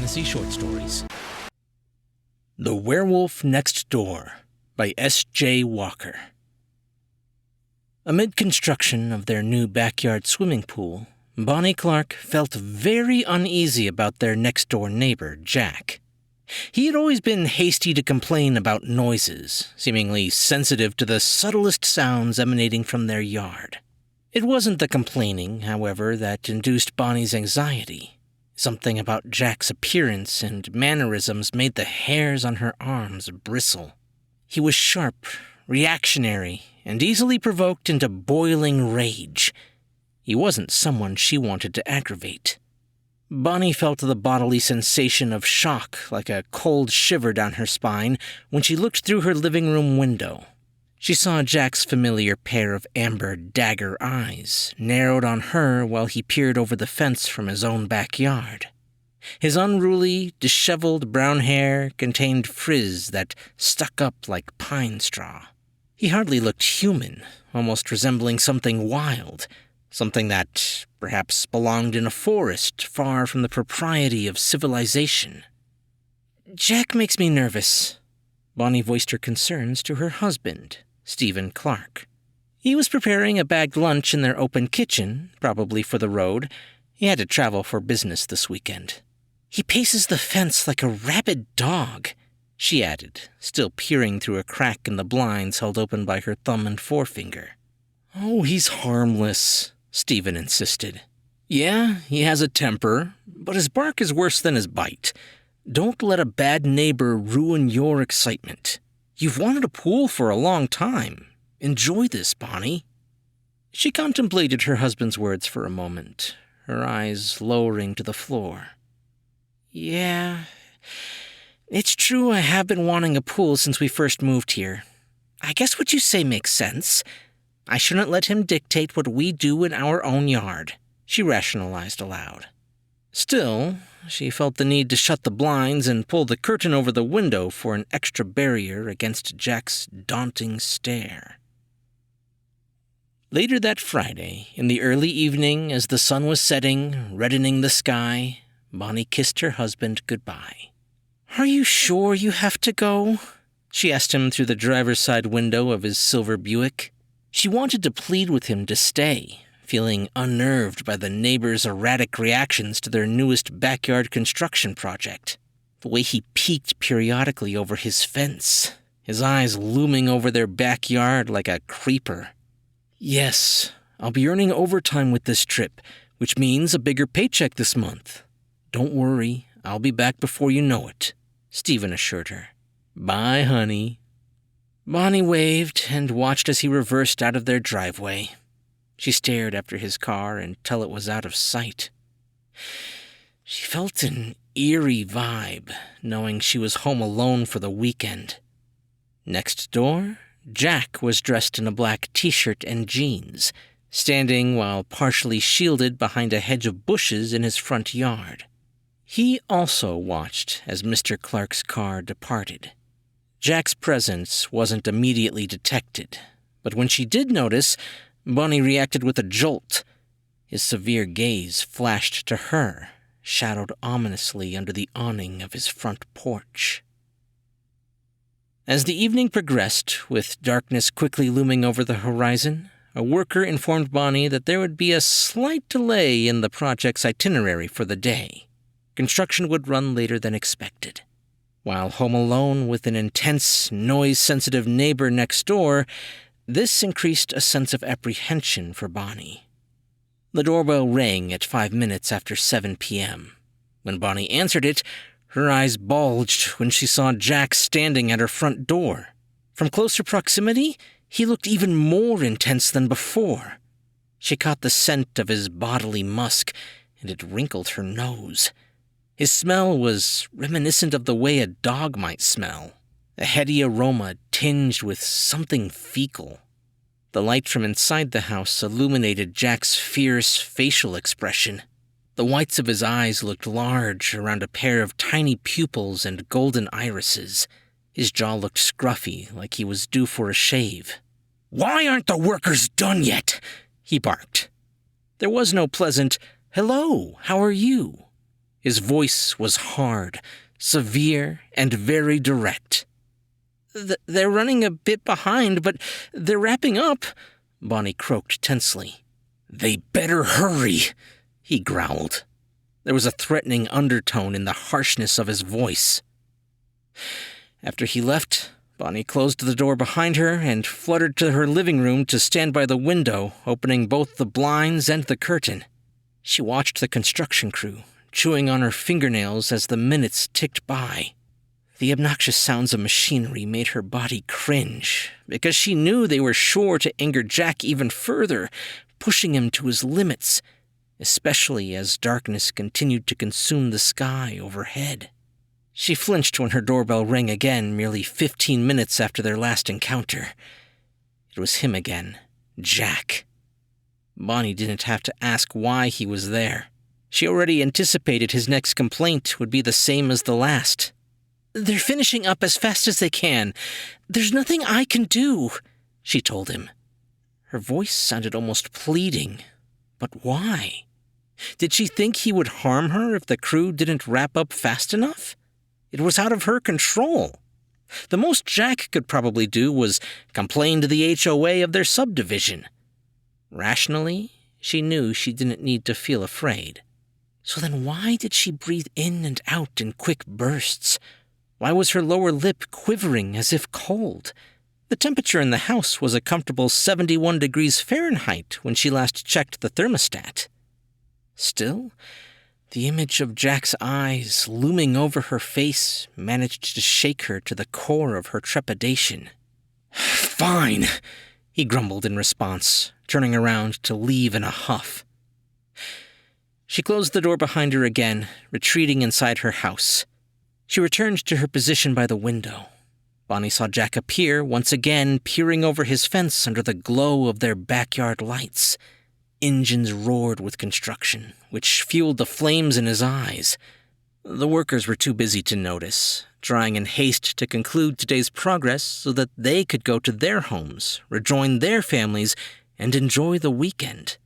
fantasy short stories. The Werewolf Next Door by S.J. Walker. Amid construction of their new backyard swimming pool, Bonnie Clark felt very uneasy about their next-door neighbor, Jack. He had always been hasty to complain about noises, seemingly sensitive to the subtlest sounds emanating from their yard. It wasn't the complaining, however, that induced Bonnie's anxiety. Something about Jack's appearance and mannerisms made the hairs on her arms bristle. He was sharp, reactionary, and easily provoked into boiling rage. He wasn't someone she wanted to aggravate. Bonnie felt the bodily sensation of shock like a cold shiver down her spine when she looked through her living room window. She saw Jack's familiar pair of amber dagger eyes, narrowed on her while he peered over the fence from his own backyard. His unruly, disheveled brown hair contained frizz that stuck up like pine straw. He hardly looked human, almost resembling something wild, something that perhaps belonged in a forest far from the propriety of civilization. "Jack makes me nervous." Bonnie voiced her concerns to her husband, Stephen Clark. He was preparing a bagged lunch in their open kitchen, probably for the road. He had to travel for business this weekend. "He paces the fence like a rabid dog," she added, still peering through a crack in the blinds held open by her thumb and forefinger. "Oh, he's harmless," Stephen insisted. "Yeah, he has a temper, but his bark is worse than his bite. Don't let a bad neighbor ruin your excitement. You've wanted a pool for a long time. Enjoy this, Bonnie." She contemplated her husband's words for a moment, her eyes lowering to the floor. "Yeah, it's true I have been wanting a pool since we first moved here. I guess what you say makes sense. I shouldn't let him dictate what we do in our own yard," she rationalized aloud. Still, she felt the need to shut the blinds and pull the curtain over the window for an extra barrier against Jack's daunting stare. Later that Friday, in the early evening, as the sun was setting, reddening the sky, Bonnie kissed her husband goodbye. "Are you sure you have to go?" she asked him through the driver's side window of his silver Buick. She wanted to plead with him to stay, feeling unnerved by the neighbors' erratic reactions to their newest backyard construction project. The way he peeked periodically over his fence, his eyes looming over their backyard like a creeper. "Yes, I'll be earning overtime with this trip, which means a bigger paycheck this month. Don't worry, I'll be back before you know it," Stephen assured her. "Bye, honey." Bonnie waved and watched as he reversed out of their driveway. She stared after his car until it was out of sight. She felt an eerie vibe, knowing she was home alone for the weekend. Next door, Jack was dressed in a black t-shirt and jeans, standing while partially shielded behind a hedge of bushes in his front yard. He also watched as Mr. Clark's car departed. Jack's presence wasn't immediately detected, but when she did notice, Bonnie reacted with a jolt. His severe gaze flashed to her, shadowed ominously under the awning of his front porch. As the evening progressed, with darkness quickly looming over the horizon, a worker informed Bonnie that there would be a slight delay in the project's itinerary for the day. Construction would run later than expected. While home alone with an intense, noise-sensitive neighbor next door, this increased a sense of apprehension for Bonnie. The doorbell rang at 5 minutes after 7 p.m. When Bonnie answered it, her eyes bulged when she saw Jack standing at her front door. From closer proximity, he looked even more intense than before. She caught the scent of his bodily musk, and it wrinkled her nose. His smell was reminiscent of the way a dog might smell, a heady aroma tinged with something fecal. The light from inside the house illuminated Jack's fierce facial expression. The whites of his eyes looked large around a pair of tiny pupils and golden irises. His jaw looked scruffy, like he was due for a shave. "Why aren't the workers done yet?" he barked. There was no pleasant, "Hello, how are you?" His voice was hard, severe, and very direct. They're running a bit behind, but they're wrapping up, Bonnie croaked tensely. They better hurry, he growled. There was a threatening undertone in the harshness of his voice. After he left, Bonnie closed the door behind her and fluttered to her living room to stand by the window, opening both the blinds and the curtain. She watched the construction crew, chewing on her fingernails as the minutes ticked by. The obnoxious sounds of machinery made her body cringe, because she knew they were sure to anger Jack even further, pushing him to his limits, especially as darkness continued to consume the sky overhead. She flinched when her doorbell rang again merely 15 minutes after their last encounter. It was him again, Jack. Bonnie didn't have to ask why he was there. She already anticipated his next complaint would be the same as the last. They're finishing up as fast as they can. There's nothing I can do, she told him. Her voice sounded almost pleading. But why? Did she think he would harm her if the crew didn't wrap up fast enough? It was out of her control. The most Jack could probably do was complain to the HOA of their subdivision. Rationally, she knew she didn't need to feel afraid. So then why did she breathe in and out in quick bursts? Why was her lower lip quivering as if cold? The temperature in the house was a comfortable 71 degrees Fahrenheit when she last checked the thermostat. Still, the image of Jack's eyes looming over her face managed to shake her to the core of her trepidation. Fine, he grumbled in response, turning around to leave in a huff. She closed the door behind her again, retreating inside her house. She returned to her position by the window. Bonnie saw Jack appear, once again peering over his fence under the glow of their backyard lights. Engines roared with construction, which fueled the flames in his eyes. The workers were too busy to notice, trying in haste to conclude today's progress so that they could go to their homes, rejoin their families, and enjoy the weekend.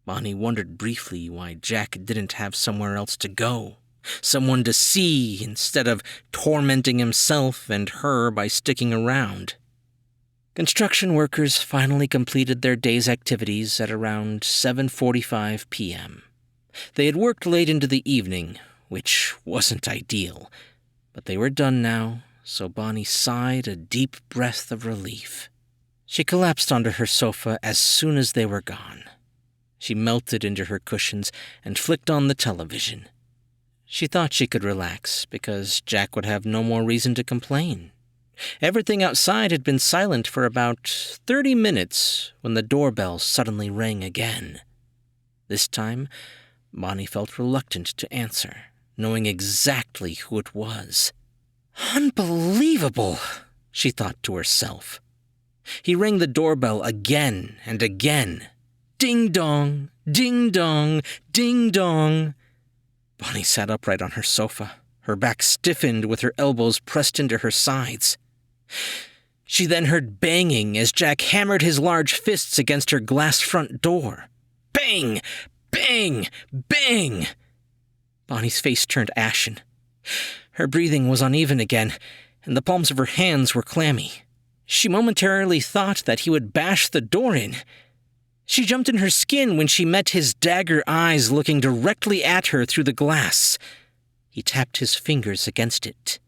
Bonnie wondered briefly why Jack didn't have somewhere else to go, someone to see instead of tormenting himself and her by sticking around. Construction workers finally completed their day's activities at around 7:45 p.m. They had worked late into the evening, which wasn't ideal, but they were done now, so Bonnie sighed a deep breath of relief. She collapsed onto her sofa as soon as they were gone. She melted into her cushions and flicked on the television. She thought she could relax because Jack would have no more reason to complain. Everything outside had been silent for about 30 minutes when the doorbell suddenly rang again. This time, Bonnie felt reluctant to answer, knowing exactly who it was. Unbelievable, she thought to herself. He rang the doorbell again and again. Ding-dong, ding-dong, ding-dong. Bonnie sat upright on her sofa, her back stiffened with her elbows pressed into her sides. She then heard banging as Jack hammered his large fists against her glass front door. Bang! Bang! Bang! Bonnie's face turned ashen. Her breathing was uneven again, and the palms of her hands were clammy. She momentarily thought that he would bash the door in. She jumped in her skin when she met his dagger eyes looking directly at her through the glass. He tapped his fingers against it.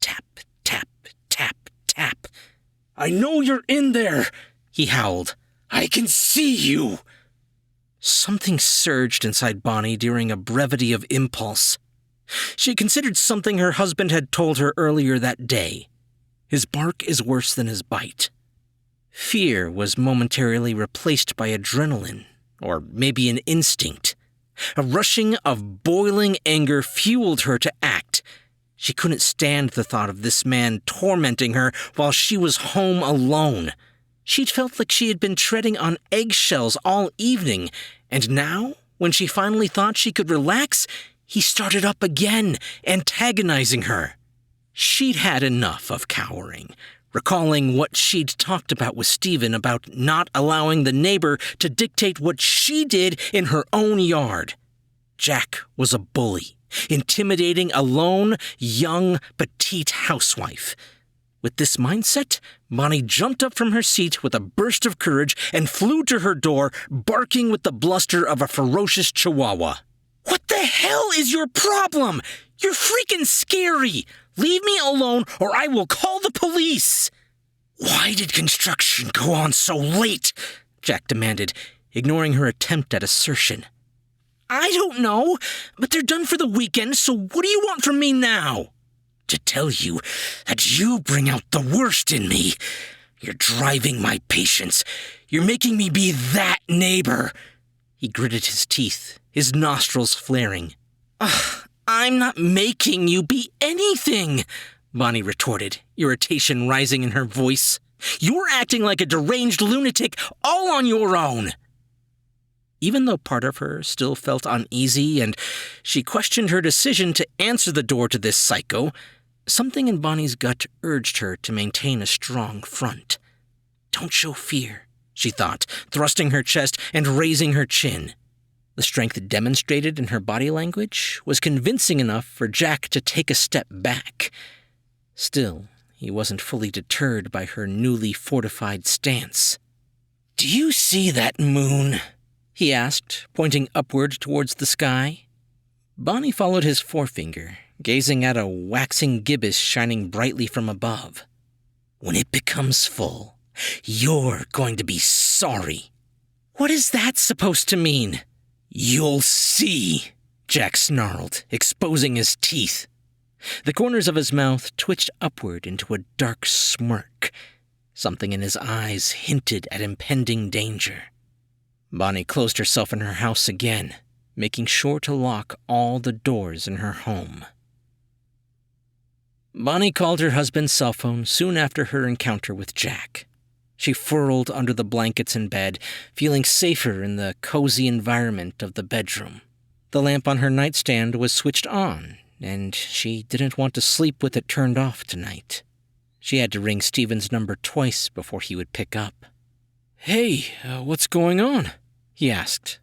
Tap, tap, tap, tap. I know you're in there, he howled. I can see you. Something surged inside Bonnie during a brevity of impulse. She considered something her husband had told her earlier that day. His bark is worse than his bite. Fear was momentarily replaced by adrenaline, or maybe an instinct. A rushing of boiling anger fueled her to act. She couldn't stand the thought of this man tormenting her while she was home alone. She'd felt like she had been treading on eggshells all evening, and now, when she finally thought she could relax, he started up again, antagonizing her. She'd had enough of cowering, recalling what she'd talked about with Stephen about not allowing the neighbor to dictate what she did in her own yard. Jack was a bully, intimidating a lone, young, petite housewife. With this mindset, Bonnie jumped up from her seat with a burst of courage and flew to her door, barking with the bluster of a ferocious chihuahua. "What the hell is your problem? You're freaking scary! Leave me alone or I will call the police!" "Why did construction go on so late?" Jack demanded, ignoring her attempt at assertion. "I don't know, but they're done for the weekend, so what do you want from me now?" "To tell you that you bring out the worst in me. You're driving my patience. You're making me be that neighbor." He gritted his teeth, his nostrils flaring. "Ugh, I'm not making you be anything," Bonnie retorted, irritation rising in her voice. "You're acting like a deranged lunatic all on your own." Even though part of her still felt uneasy and she questioned her decision to answer the door to this psycho, something in Bonnie's gut urged her to maintain a strong front. "Don't show fear," she thought, thrusting her chest and raising her chin. The strength demonstrated in her body language was convincing enough for Jack to take a step back. Still, he wasn't fully deterred by her newly fortified stance. "Do you see that moon?" he asked, pointing upward towards the sky. Bonnie followed his forefinger, gazing at a waxing gibbous shining brightly from above. "When it becomes full, you're going to be sorry." "What is that supposed to mean?" "You'll see," Jack snarled, exposing his teeth. The corners of his mouth twitched upward into a dark smirk. Something in his eyes hinted at impending danger. Bonnie closed herself in her house again, making sure to lock all the doors in her home. Bonnie called her husband's cell phone soon after her encounter with Jack. She furled under the blankets in bed, feeling safer in the cozy environment of the bedroom. The lamp on her nightstand was switched on, and she didn't want to sleep with it turned off tonight. She had to ring Stephen's number twice before he would pick up. "Hey, what's going on?" he asked.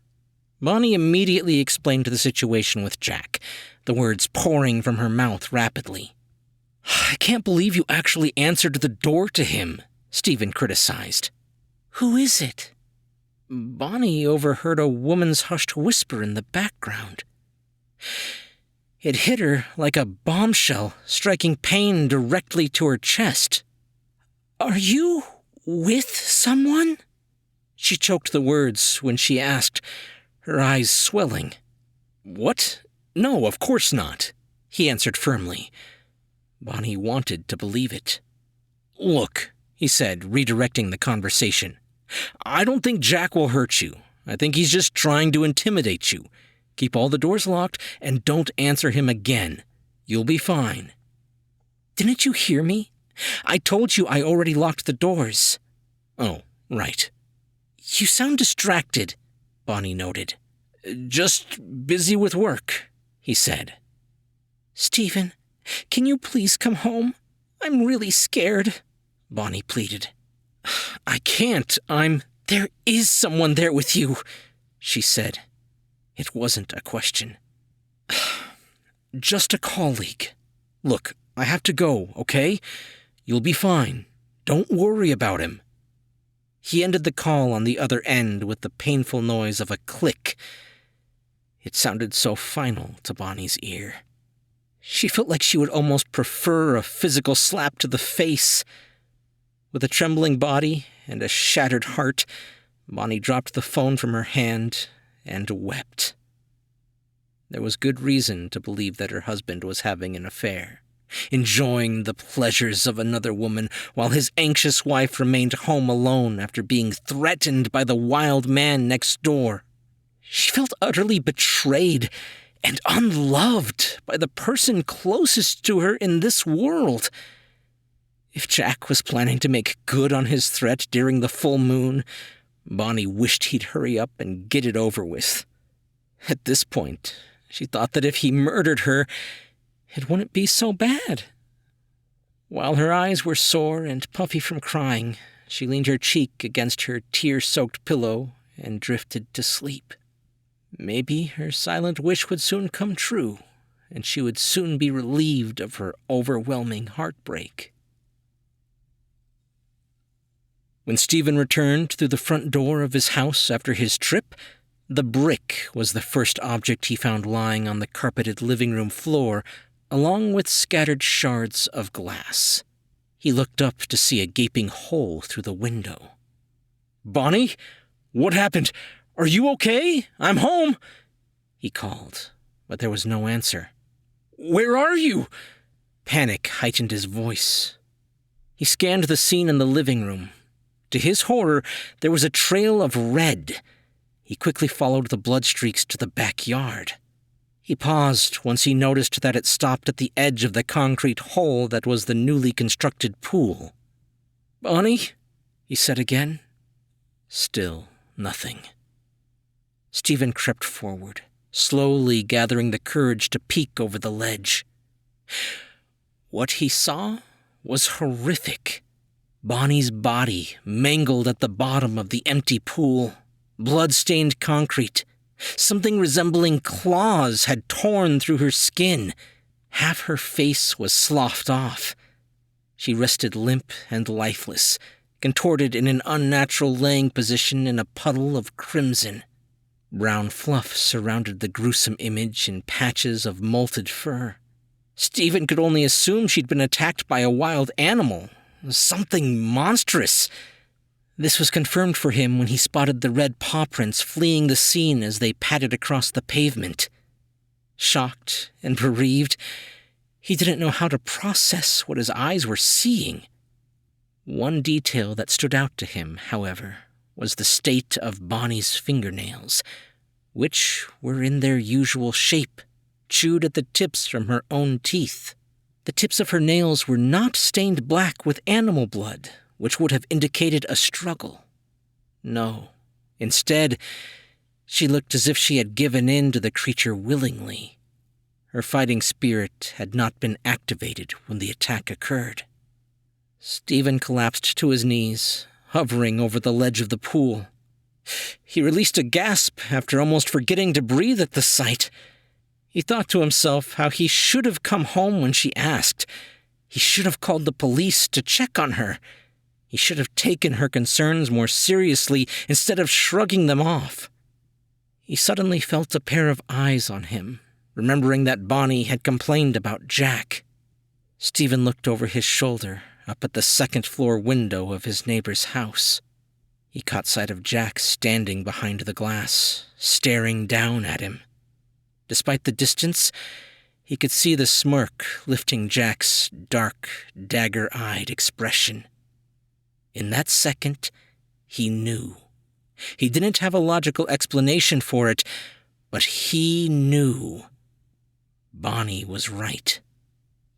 Bonnie immediately explained the situation with Jack, the words pouring from her mouth rapidly. "I can't believe you actually answered the door to him," Stephen criticized. "Who is it?" Bonnie overheard a woman's hushed whisper in the background. It hit her like a bombshell, striking pain directly to her chest. "Are you with someone?" She choked the words when she asked, her eyes swelling. "What? No, of course not," he answered firmly. Bonnie wanted to believe it. "Look," he said, redirecting the conversation. "I don't think Jack will hurt you. I think he's just trying to intimidate you. Keep all the doors locked and don't answer him again. You'll be fine." "Didn't you hear me? I told you I already locked the doors." "Oh, right." "You sound distracted," Bonnie noted. "Just busy with work," he said. "Stephen, can you please come home? I'm really scared," Bonnie pleaded. "I can't. There is someone there with you," she said. It wasn't a question. "Just a colleague. Look, I have to go, okay? You'll be fine. Don't worry about him." He ended the call on the other end with the painful noise of a click. It sounded so final to Bonnie's ear. She felt like she would almost prefer a physical slap to the face. With a trembling body and a shattered heart, Bonnie dropped the phone from her hand and wept. There was good reason to believe that her husband was having an affair, enjoying the pleasures of another woman while his anxious wife remained home alone after being threatened by the wild man next door. She felt utterly betrayed and unloved by the person closest to her in this world. If Jack was planning to make good on his threat during the full moon, Bonnie wished he'd hurry up and get it over with. At this point, she thought that if he murdered her, it wouldn't be so bad. While her eyes were sore and puffy from crying, she leaned her cheek against her tear-soaked pillow and drifted to sleep. Maybe her silent wish would soon come true, and she would soon be relieved of her overwhelming heartbreak. When Stephen returned through the front door of his house after his trip, the brick was the first object he found lying on the carpeted living room floor, along with scattered shards of glass. He looked up to see a gaping hole through the window. "Bonnie? What happened? Are you okay? I'm home," he called, but there was no answer. "Where are you?" Panic heightened his voice. He scanned the scene in the living room. To his horror, there was a trail of red. He quickly followed the blood streaks to the backyard. He paused once he noticed that it stopped at the edge of the concrete hole that was the newly constructed pool. "Bonnie?" he said again. Still nothing. Stephen crept forward, slowly gathering the courage to peek over the ledge. What he saw was horrific. Bonnie's body mangled at the bottom of the empty pool, blood-stained concrete. Something resembling claws had torn through her skin. Half her face was sloughed off. She rested limp and lifeless, contorted in an unnatural laying position in a puddle of crimson. Brown fluff surrounded the gruesome image in patches of molted fur. Stephen could only assume she'd been attacked by a wild animal, something monstrous. This was confirmed for him when he spotted the red paw prints fleeing the scene as they padded across the pavement. Shocked and bereaved, he didn't know how to process what his eyes were seeing. One detail that stood out to him, however, was the state of Bonnie's fingernails, which were in their usual shape, chewed at the tips from her own teeth. The tips of her nails were not stained black with animal blood, which would have indicated a struggle. No, instead, she looked as if she had given in to the creature willingly. Her fighting spirit had not been activated when the attack occurred. Stephen collapsed to his knees, hovering over the ledge of the pool. He released a gasp after almost forgetting to breathe at the sight. He thought to himself how he should have come home when she asked. He should have called the police to check on her. He should have taken her concerns more seriously instead of shrugging them off. He suddenly felt a pair of eyes on him, remembering that Bonnie had complained about Jack. Stephen looked over his shoulder, up at the second-floor window of his neighbor's house. He caught sight of Jack standing behind the glass, staring down at him. Despite the distance, he could see the smirk lifting Jack's dark, dagger-eyed expression. In that second, he knew. He didn't have a logical explanation for it, but he knew. Bonnie was right.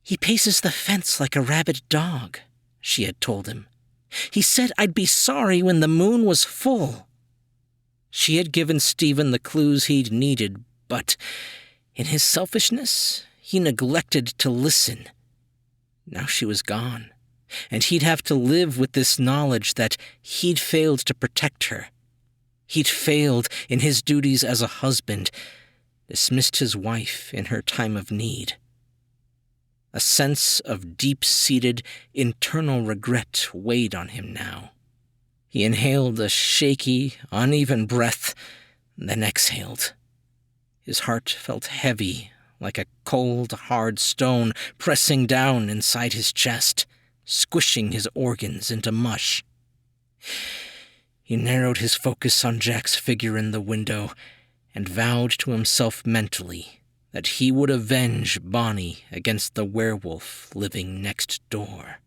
"He paces the fence like a rabid dog," she had told him. "He said I'd be sorry when the moon was full." She had given Stephen the clues he'd needed, but in his selfishness, he neglected to listen. Now she was gone, and he'd have to live with this knowledge that he'd failed to protect her. He'd failed in his duties as a husband, dismissed his wife in her time of need. A sense of deep-seated, internal regret weighed on him now. He inhaled a shaky, uneven breath, then exhaled. His heart felt heavy, like a cold, hard stone pressing down inside his chest, squishing his organs into mush. He narrowed his focus on Jack's figure in the window and vowed to himself mentally that he would avenge Bonnie against the werewolf living next door.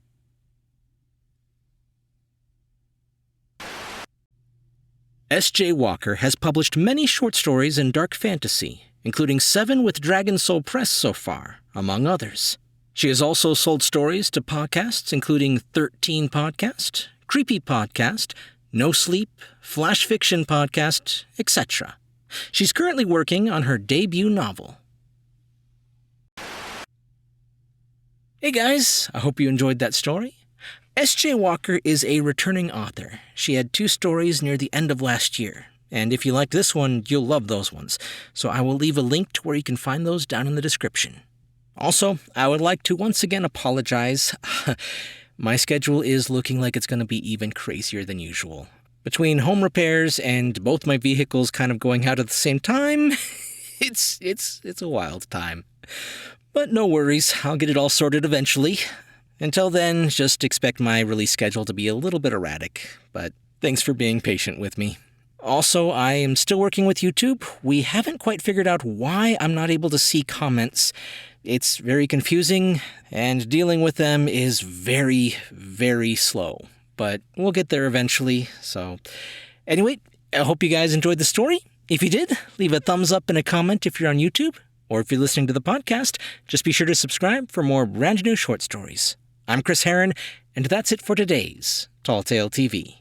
S.J. Walker has published many short stories in dark fantasy, including 7 with Dragon Soul Press so far, among others. She has also sold stories to podcasts including 13 Podcast, Creepypasta, No Sleep, Flash Fiction Podcast, etc. She's currently working on her debut novel. Hey guys, I hope you enjoyed that story. S.J. Walker is a returning author. She had 2 stories near the end of last year. And if you like this one, you'll love those ones. So I will leave a link to where you can find those down in the description. Also, I would like to once again apologize. My schedule is looking like it's going to be even crazier than usual. Between home repairs and both my vehicles kind of going out at the same time, it's a wild time. But no worries, I'll get it all sorted eventually. Until then, just expect my release schedule to be a little bit erratic, but thanks for being patient with me. Also, I am still working with YouTube. We haven't quite figured out why I'm not able to see comments. It's very confusing, and dealing with them is very, very slow. But we'll get there eventually, so... Anyway, I hope you guys enjoyed the story. If you did, leave a thumbs up and a comment if you're on YouTube. Or if you're listening to the podcast, just be sure to subscribe for more brand new short stories. I'm Chris Herron, and that's it for today's Tall Tale TV.